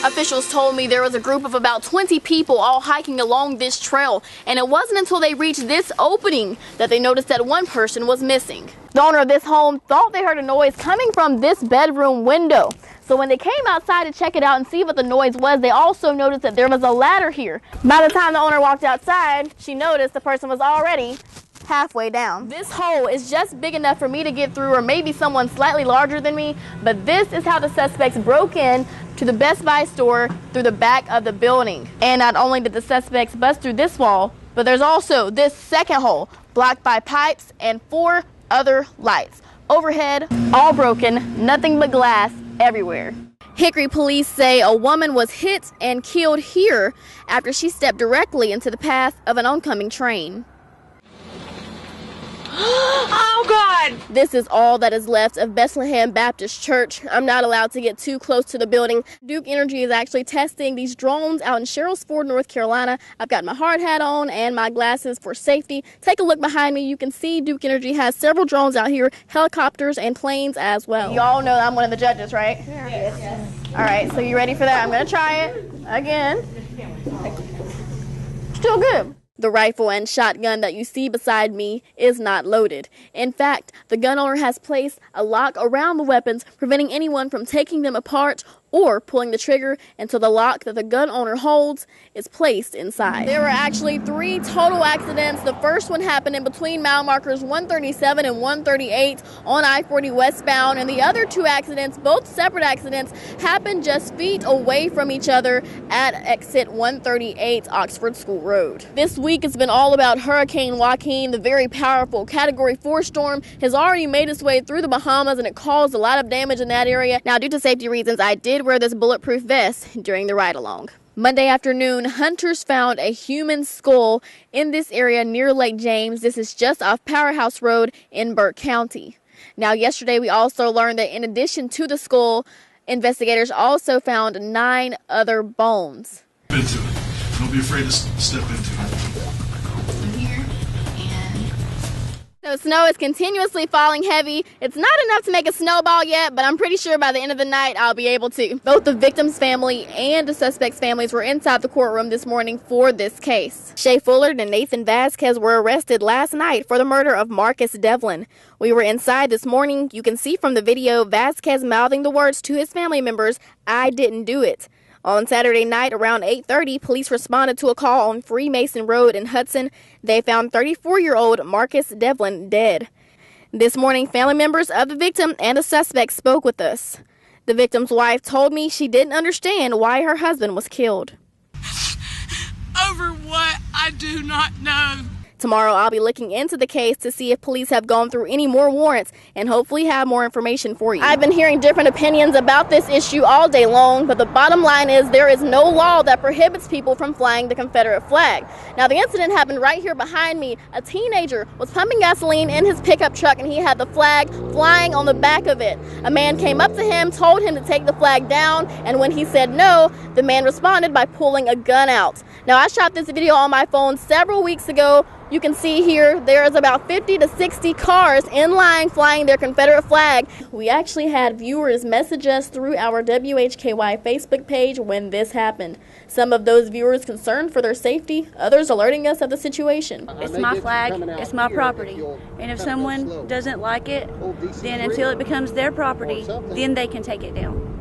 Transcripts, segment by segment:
Officials told me there was a group of about 20 people all hiking along this trail, and it wasn't until they reached this opening that they noticed that one person was missing. The owner of this home thought they heard a noise coming from this bedroom window. So when they came outside to check it out and see what the noise was, they also noticed that there was a ladder here. By the time the owner walked outside, she noticed the person was already halfway down. This hole is just big enough for me to get through, or maybe someone slightly larger than me, but this is how the suspects broke in to the Best Buy store through the back of the building. And not only did the suspects bust through this wall, but there's also this second hole blocked by pipes and 4 other lights. Overhead, all broken, nothing but glass everywhere. Hickory police say a woman was hit and killed here after she stepped directly into the path of an oncoming train. Oh God! This is all that is left of Bethlehem Baptist Church. I'm not allowed to get too close to the building. Duke Energy is actually testing these drones out in Sherrills Ford, North Carolina. I've got my hard hat on and my glasses for safety. Take a look behind me. You can see Duke Energy has several drones out here, helicopters and planes as well. You all know I'm one of the judges, right? Yes. All right, so you ready for that? I'm going to try it again. Still good. The rifle and shotgun that you see beside me is not loaded. In fact, the gun owner has placed a lock around the weapons, preventing anyone from taking them apart or pulling the trigger until the lock that the gun owner holds is placed inside. There were actually 3 total accidents. The first one happened in between mile markers 137 and 138 on I-40 westbound, and the other 2 accidents, both separate accidents, happened just feet away from each other at exit 138 Oxford School Road. This week has been all about Hurricane Joaquin. The very powerful Category 4 storm has already made its way through the Bahamas, and it caused a lot of damage in that area. Now, due to safety reasons, I did wear this bulletproof vest during the ride-along. Monday afternoon, hunters found a human skull in this area near Lake James. This is just off Powerhouse Road in Burke County. Now, yesterday we also learned that in addition to the skull, investigators also found 9 other bones. Into it. Don't be afraid to step into it. So snow is continuously falling heavy. It's not enough to make a snowball yet, but I'm pretty sure by the end of the night I'll be able to. Both the victim's family and the suspect's families were inside the courtroom this morning for this case. Shay Fullard and Nathan Vasquez were arrested last night for the murder of Marcus Devlin. We were inside this morning. You can see from the video Vasquez mouthing the words to his family members, "I didn't do it." On Saturday night around 8:30, police responded to a call on Freemason Road in Hudson. They found 34-year-old Marcus Devlin dead. This morning, family members of the victim and the suspect spoke with us. The victim's wife told me she didn't understand why her husband was killed. Over what? I do not know. Tomorrow, I'll be looking into the case to see if police have gone through any more warrants and hopefully have more information for you. I've been hearing different opinions about this issue all day long, but the bottom line is there is no law that prohibits people from flying the Confederate flag. Now, the incident happened right here behind me. A teenager was pumping gasoline in his pickup truck and he had the flag flying on the back of it. A man came up to him, told him to take the flag down, and when he said no, the man responded by pulling a gun out. Now, I shot this video on my phone several weeks ago. You can see here there is about 50 to 60 cars in line flying their Confederate flag. We actually had viewers message us through our WHKY Facebook page when this happened. Some of those viewers concerned for their safety, others alerting us of the situation. It's my flag, it's my property, and if someone doesn't like it, then until it becomes their property, then they can take it down.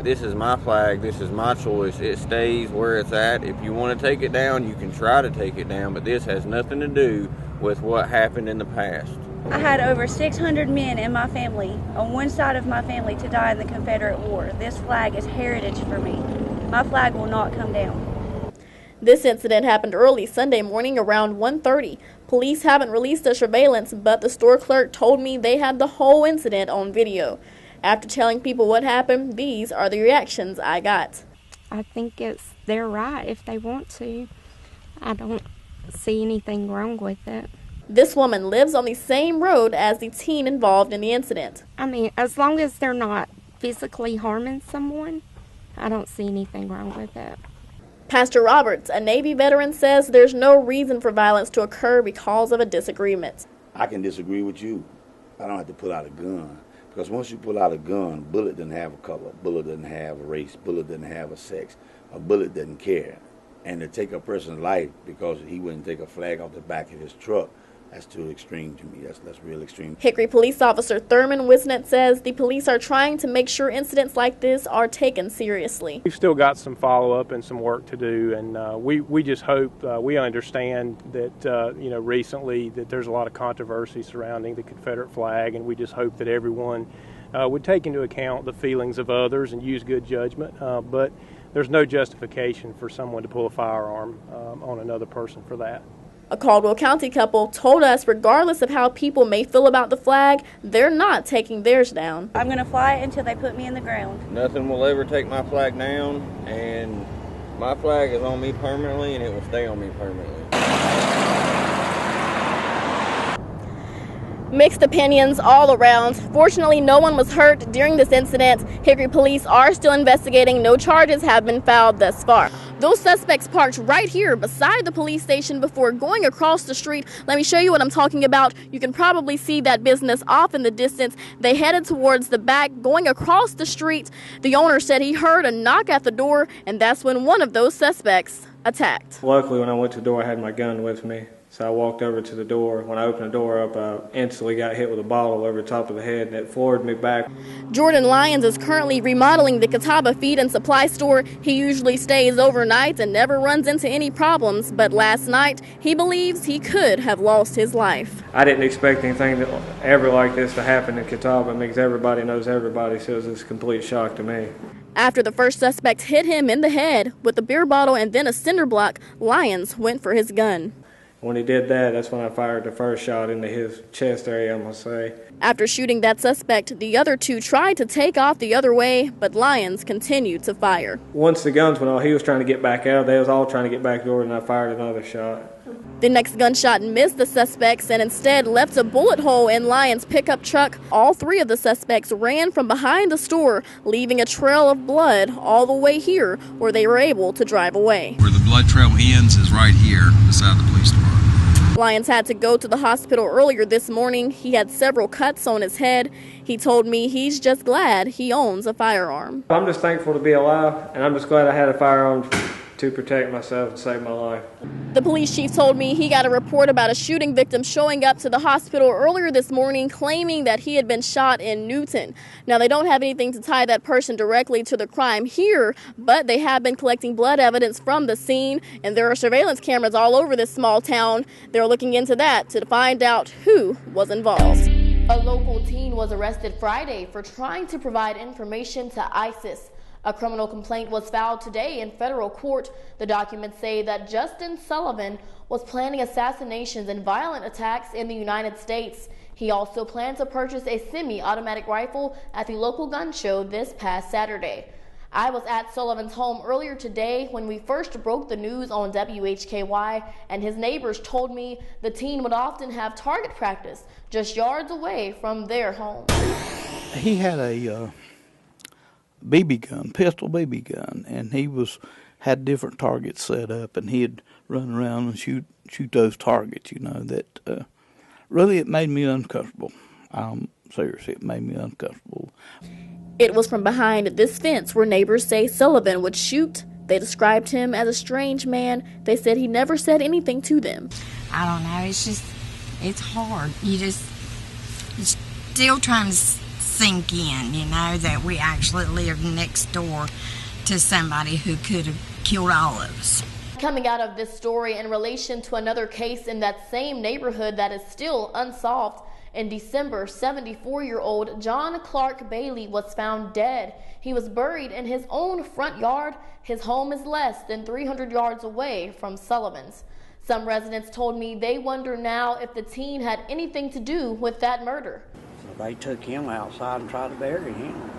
This is my flag, this is my choice. It stays where it's at. If you want to take it down, you can try to take it down, but this has nothing to do with what happened in the past. I had over 600 men in my family, on one side of my family, to die in the Confederate War. This flag is heritage for me. My flag will not come down. This incident happened early Sunday morning around 1:30. Police haven't released the surveillance, but the store clerk told me they had the whole incident on video. After telling people what happened, these are the reactions I got. I think it's their right if they want to. I don't see anything wrong with it. This woman lives on the same road as the teen involved in the incident. I mean, as long as they're not physically harming someone, I don't see anything wrong with it. Pastor Roberts, a Navy veteran, says there's no reason for violence to occur because of a disagreement. I can disagree with you. I don't have to pull out a gun. Because once you pull out a gun, bullet doesn't have a color, bullet doesn't have a race, bullet doesn't have a sex, a bullet doesn't care. And to take a person's life because he wouldn't take a flag off the back of his truck, that's too extreme to me. That's real extreme. Hickory Police Officer Thurman Wisnett says the police are trying to make sure incidents like this are taken seriously. We've still got some follow-up and some work to do, and we just hope, we understand that, recently that there's a lot of controversy surrounding the Confederate flag, and we just hope that everyone would take into account the feelings of others and use good judgment, but there's no justification for someone to pull a firearm on another person for that. A Caldwell County couple told us regardless of how people may feel about the flag, they're not taking theirs down. I'm going to fly it until they put me in the ground. Nothing will ever take my flag down, and my flag is on me permanently, and it will stay on me permanently. Mixed opinions all around. Fortunately, no one was hurt during this incident. Hickory police are still investigating. No charges have been filed thus far. Those suspects parked right here beside the police station before going across the street. Let me show you what I'm talking about. You can probably see that business off in the distance. They headed towards the back, going across the street. The owner said he heard a knock at the door, and that's when one of those suspects attacked. Luckily, when I went to the door, I had my gun with me. So I walked over to the door. When I opened the door up, I instantly got hit with a bottle over the top of the head, and it floored me back. Jordan Lyons is currently remodeling the Catawba Feed and Supply store. He usually stays overnight and never runs into any problems, but last night he believes he could have lost his life. I didn't expect anything ever like this to happen in Catawba because everybody knows everybody, so it's a complete shock to me. After the first suspect hit him in the head with a beer bottle and then a cinder block, Lyons went for his gun. When he did that, that's when I fired the first shot into his chest area, I'm going to say. After shooting that suspect, the other two tried to take off the other way, but Lyons continued to fire. Once the guns went off, he was trying to get back out. They was all trying to get back door, and I fired another shot. The next gunshot missed the suspects and instead left a bullet hole in Lyons' pickup truck. All three of the suspects ran from behind the store, leaving a trail of blood all the way here, where they were able to drive away. Where the blood trail ends is right here beside the police department. Lyons had to go to the hospital earlier this morning. He had several cuts on his head. He told me he's just glad he owns a firearm. I'm just thankful to be alive, and I'm just glad I had a firearm to protect myself and save my life. The police chief told me he got a report about a shooting victim showing up to the hospital earlier this morning claiming that he had been shot in Newton. Now, they don't have anything to tie that person directly to the crime here, but they have been collecting blood evidence from the scene, and there are surveillance cameras all over this small town. They're looking into that to find out who was involved. A local teen was arrested Friday for trying to provide information to ISIS. A criminal complaint was filed today in federal court. The documents say that Justin Sullivan was planning assassinations and violent attacks in the United States. He also planned to purchase a semi-automatic rifle at the local gun show this past Saturday. I was at Sullivan's home earlier today when we first broke the news on WHKY, and his neighbors told me the teen would often have target practice just yards away from their home. He had a BB gun, pistol BB gun, and he had different targets set up, and he'd run around and shoot those targets. That really it made me uncomfortable. Seriously, it made me uncomfortable. It was from behind this fence where neighbors say Sullivan would shoot. They described him as a strange man. They said he never said anything to them. I don't know. It's hard. You're still trying to sink in, that we actually live next door to somebody who could have killed all of us. Coming out of this story in relation to another case in that same neighborhood that is still unsolved. In December, 74-year-old John Clark Bailey was found dead. He was buried in his own front yard. His home is less than 300 yards away from Sullivan's. Some residents told me they wonder now if the teen had anything to do with that murder. So they took him outside and tried to bury him.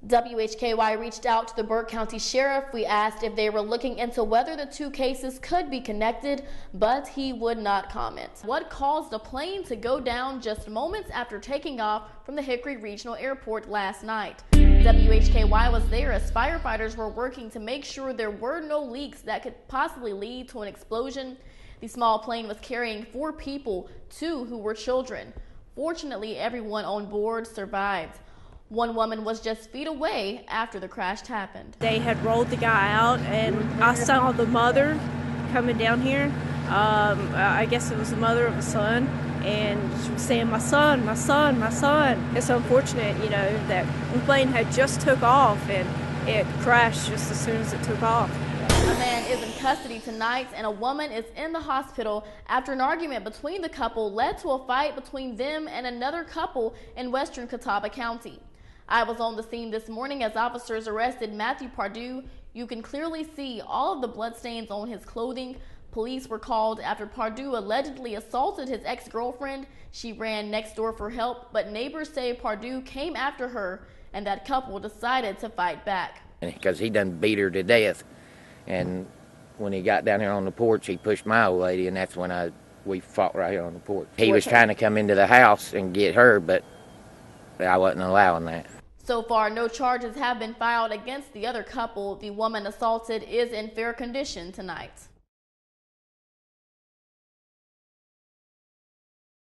WHKY reached out to the Burke County Sheriff. We asked if they were looking into whether the two cases could be connected, but he would not comment. What caused the plane to go down just moments after taking off from the Hickory Regional Airport last night? WHKY was there as firefighters were working to make sure there were no leaks that could possibly lead to an explosion. The small plane was carrying 4 people, 2 who were children. Fortunately, everyone on board survived. One woman was just feet away after the crash happened. They had rolled the guy out, and I saw the mother coming down here. I guess it was the mother of a son, and she was saying, "My son, my son, my son." It's unfortunate, that the plane had just took off, and it crashed just as soon as it took off. A man is in custody tonight, and a woman is in the hospital after an argument between the couple led to a fight between them and another couple in western Catawba County. I was on the scene this morning as officers arrested Matthew Pardue. You can clearly see all of the bloodstains on his clothing. Police were called after Pardue allegedly assaulted his ex-girlfriend. She ran next door for help, but neighbors say Pardue came after her, and that couple decided to fight back. Because he done beat her to death, and when he got down here on the porch, he pushed my old lady, and that's when we fought right here on the porch. He was trying to come into the house and get her, but I wasn't allowing that. So far, no charges have been filed against the other couple. The woman assaulted is in fair condition tonight.